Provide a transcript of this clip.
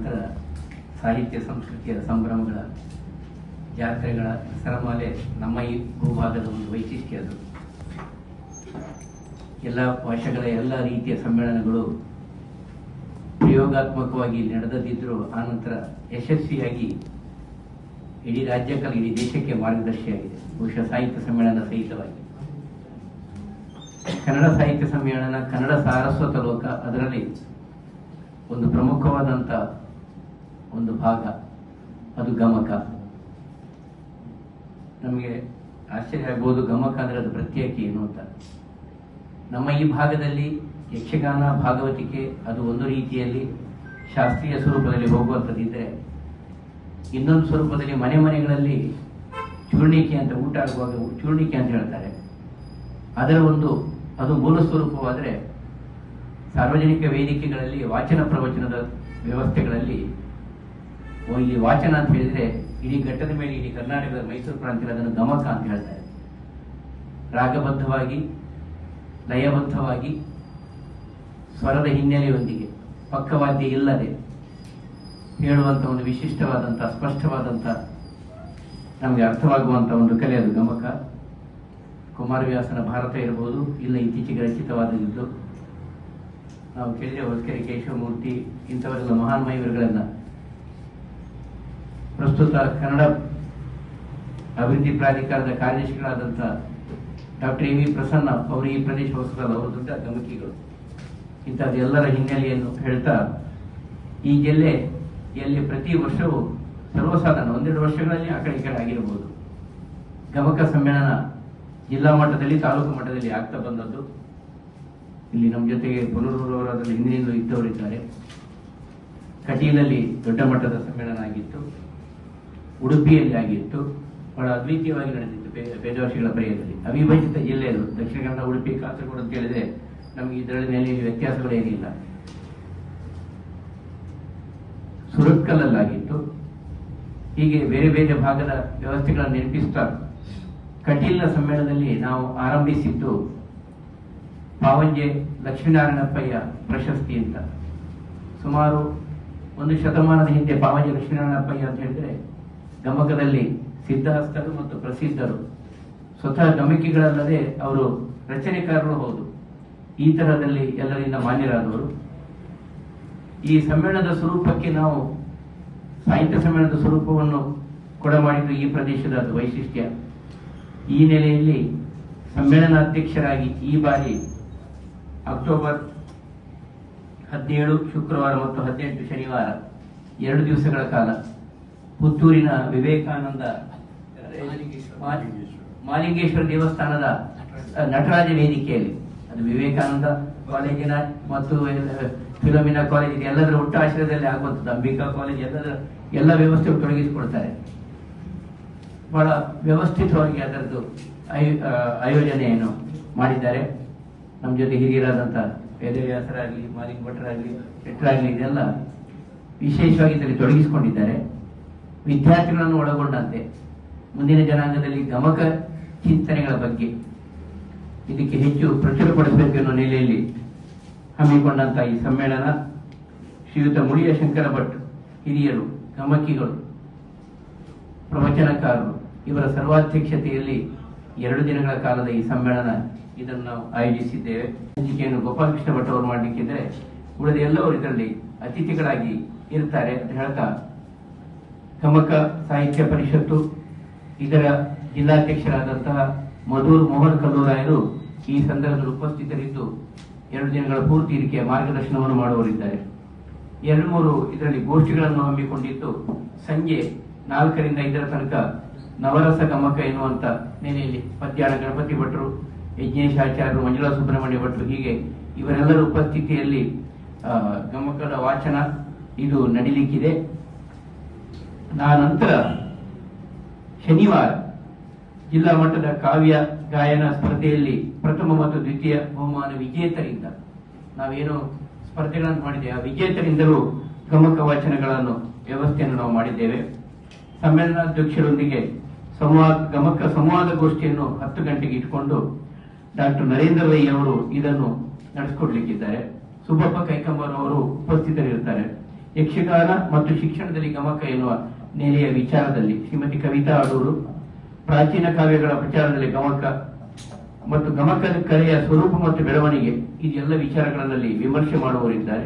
ನಂತರ ಸಾಹಿತ್ಯ ಸಂಸ್ಕೃತಿಯ ಸಂಭ್ರಮಗಳ ಜಾತ್ರೆಗಳ ಸರಮಾಲೆ ನಮ್ಮ ಈ ಭೂಭಾಗದ ಒಂದು ವೈಶಿಷ್ಟ್ಯ. ಅದು ಎಲ್ಲ ಭಾಷೆಗಳ ಎಲ್ಲ ರೀತಿಯ ಸಮ್ಮೇಳನಗಳು ಪ್ರಯೋಗಾತ್ಮಕವಾಗಿ ನಡೆದಿದ್ದರೂ ಆನಂತರ ಯಶಸ್ವಿಯಾಗಿ ಇಡೀ ರಾಜ್ಯಕ್ಕೆ ಇಡೀ ದೇಶಕ್ಕೆ ಮಾರ್ಗದರ್ಶಿಯಾಗಿದೆ. ಬಹುಶಃ ಸಾಹಿತ್ಯ ಸಮ್ಮೇಳನ ಸಹಿತವಾಗಿ ಕನ್ನಡ ಸಾಹಿತ್ಯ ಸಮ್ಮೇಳನ, ಕನ್ನಡ ಸಾರಸ್ವತ ಲೋಕ, ಅದರಲ್ಲಿ ಒಂದು ಪ್ರಮುಖವಾದಂಥ ಒಂದು ಭಾಗ ಅದು ಗಮಕ. ನಮಗೆ ಆಶ್ಚರ್ಯ ಆಗ್ಬೋದು, ಗಮಕ ಅಂದರೆ ಅದು ಪ್ರತ್ಯೇಕ ಏನು ಅಂತ. ನಮ್ಮ ಈ ಭಾಗದಲ್ಲಿ ಯಕ್ಷಗಾನ, ಭಾಗವತಿಕೆ ಅದು ಒಂದು ರೀತಿಯಲ್ಲಿ ಶಾಸ್ತ್ರೀಯ ಸ್ವರೂಪದಲ್ಲಿ ಹೋಗುವಂಥದ್ದಿದ್ದರೆ, ಇನ್ನೊಂದು ಸ್ವರೂಪದಲ್ಲಿ ಮನೆ ಮನೆಗಳಲ್ಲಿ ಚೂರ್ಣಿಕೆ ಅಂತ, ಊಟ ಆಗುವಾಗ ಚೂರ್ಣಿಕೆ ಅಂತ ಹೇಳ್ತಾರೆ, ಅದರ ಒಂದು ಅದು ಮೂಲ ಸ್ವರೂಪವಾದರೆ ಸಾರ್ವಜನಿಕ ವೇದಿಕೆಗಳಲ್ಲಿ ವಾಚನ ಪ್ರವಚನದ ವ್ಯವಸ್ಥೆಗಳಲ್ಲಿ ಇಲ್ಲಿ ವಾಚನ ಅಂತ ಹೇಳಿದರೆ ಇಡೀ ಘಟ್ಟದ ಮೇಲೆ ಇಡೀ ಕರ್ನಾಟಕದ ಮೈಸೂರು ಪ್ರಾಂತ್ಯದಲ್ಲಿ ಅದನ್ನು ಗಮಕ ಅಂತ ಹೇಳ್ತಾರೆ. ರಾಗಬದ್ಧವಾಗಿ, ಲಯಬದ್ಧವಾಗಿ, ಸ್ವರದ ಹಿನ್ನೆಲೆಯೊಂದಿಗೆ, ಪಕ್ಕವಾದ್ಯ ಇಲ್ಲದೆ ಹೇಳುವಂಥ ಒಂದು ವಿಶಿಷ್ಟವಾದಂಥ, ಸ್ಪಷ್ಟವಾದಂಥ, ನಮಗೆ ಅರ್ಥವಾಗುವಂಥ ಒಂದು ಕಲೆ ಅದು ಗಮಕ. ಕುಮಾರವ್ಯಾಸನ ಭಾರತ ಇರಬಹುದು, ಇಲ್ಲ ಇತ್ತೀಚೆಗೆ ರಚಿತವಾದದ್ದು. ನಾವು ಕೇಳಿದ್ರೆ ಹೊಸಕೆರೆ ಕೇಶವಮೂರ್ತಿ ಇಂಥವರೆಲ್ಲ ಮಹಾನ್ ಮೈವರುಗಳನ್ನು ಪ್ರಸ್ತುತ ಕನ್ನಡ ಅಭಿವೃದ್ಧಿ ಪ್ರಾಧಿಕಾರದ ಕಾರ್ಯದರ್ಶಿಗಳಾದಂಥ ಡಾಕ್ಟರ್ ಎ ವಿ ಪ್ರಸನ್ನ ಅವರು ಈ ಪ್ರದೇಶ ಹೊಸದಲ್ಲ, ಅವರು ದೊಡ್ಡ ಗಮಕಿಗಳು. ಇಂಥದ್ದೆಲ್ಲರ ಹಿನ್ನೆಲೆಯನ್ನು ಹೇಳ್ತಾ, ಈ ಜಿಲ್ಲೆಯಲ್ಲಿ ಪ್ರತಿ ವರ್ಷವೂ ಸರ್ವಸಾಧಾರಣ 1-2 ವರ್ಷಗಳಲ್ಲಿ ಆ ಕಡೆ ಈ ಕಡೆ ಆಗಿರಬಹುದು ಗಮಕ ಸಮ್ಮೇಳನ ಜಿಲ್ಲಾ ಮಟ್ಟದಲ್ಲಿ, ತಾಲೂಕು ಮಟ್ಟದಲ್ಲಿ ಆಗ್ತಾ ಬಂದದ್ದು. ಇಲ್ಲಿ ನಮ್ಮ ಜೊತೆಗೆ ಪುನರೂರವರು ಅದರಲ್ಲಿ ಹಿಂದಿನಿಂದ ಇದ್ದವರಿದ್ದಾರೆ. ಕಟೀಲಲ್ಲಿ ದೊಡ್ಡ ಮಟ್ಟದ ಸಮ್ಮೇಳನ ಆಗಿತ್ತು, ಉಡುಪಿಯಲ್ಲಿ ಆಗಿತ್ತು, ಬಹಳ ಅದ್ವಿತೀಯವಾಗಿ ನಡೆದಿತ್ತು ವೇದವಾಸಿಗಳ ಪ್ರಿಯದಲ್ಲಿ. ಅವಿಭಜಿತ ಜಿಲ್ಲೆಯದು ದಕ್ಷಿಣ ಕನ್ನಡ, ಉಡುಪಿ, ಕಾಸರಗೋಡು ಅಂತ ಹೇಳಿದ್ರೆ ನಮಗೆ ಇದರಲ್ಲಿ ನೆಲೆಯಲ್ಲಿ ವ್ಯತ್ಯಾಸಗಳೇನಿಲ್ಲ. ಸುರತ್ಕಲ್ಲಲ್ಲಾಗಿತ್ತು. ಹೀಗೆ ಬೇರೆ ಬೇರೆ ಭಾಗದ ವ್ಯವಸ್ಥೆಗಳನ್ನು ನೆನಪಿಸ್ತಾ ಕಟೀಲ್ನ ಸಮ್ಮೇಳನದಲ್ಲಿ ನಾವು ಆರಂಭಿಸಿದ್ದು ಪಾವಂಜೆ ಲಕ್ಷ್ಮೀನಾರಾಯಣಪ್ಪಯ್ಯ ಪ್ರಶಸ್ತಿ ಅಂತ. ಸುಮಾರು 1 ಶತಮಾನದ ಹಿಂದೆ ಪಾವಂಜೆ ಲಕ್ಷ್ಮೀನಾರಾಯಣಪ್ಪಯ್ಯ ಅಂತ ಹೇಳಿದ್ರೆ ಗಮಕದಲ್ಲಿ ಸಿದ್ಧಹಸ್ತರು ಮತ್ತು ಪ್ರಸಿದ್ಧರು, ಸ್ವತಃ ಗಮಕಿಗಳಲ್ಲದೆ ಅವರು ರಚನೆಕಾರರು ಹೌದು. ಈ ತರದಲ್ಲಿ ಎಲ್ಲರಿಂದ ಮಾನ್ಯರಾದವರು. ಈ ಸಮ್ಮೇಳನದ ಸ್ವರೂಪಕ್ಕೆ ನಾವು ಸಾಹಿತ್ಯ ಸಮ್ಮೇಳನದ ಸ್ವರೂಪವನ್ನು ಕೊಡಮಾಡಿದ್ದು ಈ ಪ್ರದೇಶದ ವೈಶಿಷ್ಟ್ಯ. ಈ ನೆಲೆಯಲ್ಲಿ ಸಮ್ಮೇಳನಾಧ್ಯಕ್ಷರಾಗಿ ಈ ಬಾರಿ ಅಕ್ಟೋಬರ್ 17 ಶುಕ್ರವಾರ ಮತ್ತು 18 ಶನಿವಾರ 2 ದಿವಸಗಳ ಕಾಲ ಪುತ್ತೂರಿನ ವಿವೇಕಾನಂದ ಮಾಲಿಂಗೇಶ್ವರ ದೇವಸ್ಥಾನದ ನಟರಾಜ ವೇದಿಕೆಯಲ್ಲಿ, ಅದು ವಿವೇಕಾನಂದ ಕಾಲೇಜಿನ ಮತ್ತು ಫಿಲೋಮಿನಾ ಕಾಲೇಜ್ ಎಲ್ಲದರ ಒಟ್ಟಾಶ್ರಯದಲ್ಲಿ ಆಗುವಂಥದ್ದು, ಅಂಬಿಕಾ ಕಾಲೇಜ್ ಎಲ್ಲ ವ್ಯವಸ್ಥೆಗಳು ತೊಡಗಿಸಿಕೊಳ್ತಾರೆ. ಬಹಳ ವ್ಯವಸ್ಥಿತವಾಗಿ ಅದರದ್ದು ಆಯೋಜನೆಯನ್ನು ಮಾಡಿದ್ದಾರೆ. ನಮ್ಮ ಜೊತೆ ಹಿರಿಯರಾದಂಥ ವೇದವ್ಯಾಸರಾಗಲಿ, ಮಾಲಿಂಗ ಭಟ್ರಾಗಲಿ, ಶೆಟ್ಟರಾಗಲಿ ಇದೆಲ್ಲ ವಿಶೇಷವಾಗಿ ಇದರಲ್ಲಿ ತೊಡಗಿಸಿಕೊಂಡಿದ್ದಾರೆ. ವಿದ್ಯಾರ್ಥಿಗಳನ್ನು ಒಳಗೊಂಡಂತೆ ಮುಂದಿನ ಜನಾಂಗದಲ್ಲಿ ಗಮಕ ಚಿಂತನೆಗಳ ಬಗ್ಗೆ ಇದಕ್ಕೆ ಹೆಚ್ಚು ಪ್ರಚುರಪಡಿಸಬೇಕು ಎನ್ನುವ ನೆಲೆಯಲ್ಲಿ ಹಮ್ಮಿಕೊಂಡಂಥ ಈ ಸಮ್ಮೇಳನ ಶ್ರೀಯುತ ಮುಳಿಯ ಶಂಕರ ಭಟ್ ಹಿರಿಯರು, ಗಮಕಿಗಳು, ಪ್ರವಚನಕಾರರು ಇವರ ಸರ್ವಾಧ್ಯಕ್ಷತೆಯಲ್ಲಿ 2 ದಿನಗಳ ಕಾಲದ ಈ ಸಮ್ಮೇಳನ ಇದನ್ನು ನಾವು ಆಯೋಜಿಸಿದ್ದೇವೆ. ಸಂಚಿಕೆಯನ್ನು ಗೋಪಾಲಕೃಷ್ಣ ಭಟ್ ಅವರು ಮಾಡಲಿಕ್ಕಿದ್ರೆ ಉಳಿದ ಎಲ್ಲವರು ಇದರಲ್ಲಿ ಅತಿಥಿಗಳಾಗಿ ಇರ್ತಾರೆ ಅಂತ ಹೇಳ್ತಾ, ಗಮಕ ಸಾಹಿತ್ಯ ಪರಿಷತ್ತು ಇದರ ಜಿಲ್ಲಾಧ್ಯಕ್ಷರಾದಂತಹ ಮಧುರ್ ಮೋಹನ್ ಕಲ್ಲೂರಾಯರು ಈ ಸಂದರ್ಭದಲ್ಲಿ ಉಪಸ್ಥಿತರಿದ್ದು 2 ದಿನಗಳ ಪೂರ್ತಿ ಇದಕ್ಕೆ ಮಾರ್ಗದರ್ಶನವನ್ನು ಮಾಡುವವರಿದ್ದಾರೆ. 2-3 ಇದರಲ್ಲಿ ಗೋಷ್ಠಿಗಳನ್ನು ಹಮ್ಮಿಕೊಂಡಿದ್ದು ಸಂಜೆ 4ರಿಂದ 5 ತನಕ ನವರಸ ಗಮಕ ಎನ್ನುವಂತ ನೆಲೆಯಲ್ಲಿ ಪದ್ಯಾಳ ಗಣಪತಿ ಭಟ್ರು, ಯಜ್ಞೇಶಾಚಾರ್ಯರು, ಮಂಜುಳಾ ಸುಬ್ರಹ್ಮಣ್ಯ ಭಟ್ರು, ಹೀಗೆ ಇವರೆಲ್ಲರ ಉಪಸ್ಥಿತಿಯಲ್ಲಿ ಗಮಕದ ವಾಚನ ಇದು ನಡೀಲಿಕ್ಕಿದೆ. ನಂತರ ಶನಿವಾರ ಜಿಲ್ಲಾ ಮಟ್ಟದ ಕಾವ್ಯ ಗಾಯನ ಸ್ಪರ್ಧೆಯಲ್ಲಿ ಪ್ರಥಮ ಮತ್ತು ದ್ವಿತೀಯ ಬಹುಮಾನ ವಿಜೇತರಿಂದ ನಾವೇನು ಸ್ಪರ್ಧೆಗಳನ್ನು ಮಾಡಿದ್ದೇವೆ ಆ ವಿಜೇತರಿಂದಲೂ ಗಮಕ ವಾಚನಗಳನ್ನು ವ್ಯವಸ್ಥೆಯನ್ನು ನಾವು ಮಾಡಿದ್ದೇವೆ. ಸಮ್ಮೇಳನಾಧ್ಯಕ್ಷರೊಂದಿಗೆ ಗಮಕ ಸಂವಾದ ಗೋಷ್ಠಿಯನ್ನು 10 ಗಂಟೆಗೆ ಇಟ್ಕೊಂಡು ಡಾಕ್ಟರ್ ನರೇಂದ್ರ ರೈ ಅವರು ಇದನ್ನು ನಡೆಸಿಕೊಡ್ಲಿಕ್ಕಿದ್ದಾರೆ. ಸುಬ್ಬಪ್ಪ ಕೈಕಂಬರ್ ಅವರು ಉಪಸ್ಥಿತರಿರ್ತಾರೆ. ಯಕ್ಷಗಾನ ಮತ್ತು ಶಿಕ್ಷಣದಲ್ಲಿ ಗಮಕ ಎನ್ನುವ ನೆಲೆಯ ವಿಚಾರದಲ್ಲಿ ಶ್ರೀಮತಿ ಕವಿತಾ ಅಡೂರು, ಪ್ರಾಚೀನ ಕಾವ್ಯಗಳ ಪ್ರಚಾರದಲ್ಲಿ ಗಮಕ ಮತ್ತು ಗಮಕದ ಕಲೆಯ ಸ್ವರೂಪ ಮತ್ತು ಬೆಳವಣಿಗೆ ಇದೆಲ್ಲ ವಿಚಾರಗಳಲ್ಲಿ ವಿಮರ್ಶೆ ಮಾಡುವವರಿದ್ದಾರೆ.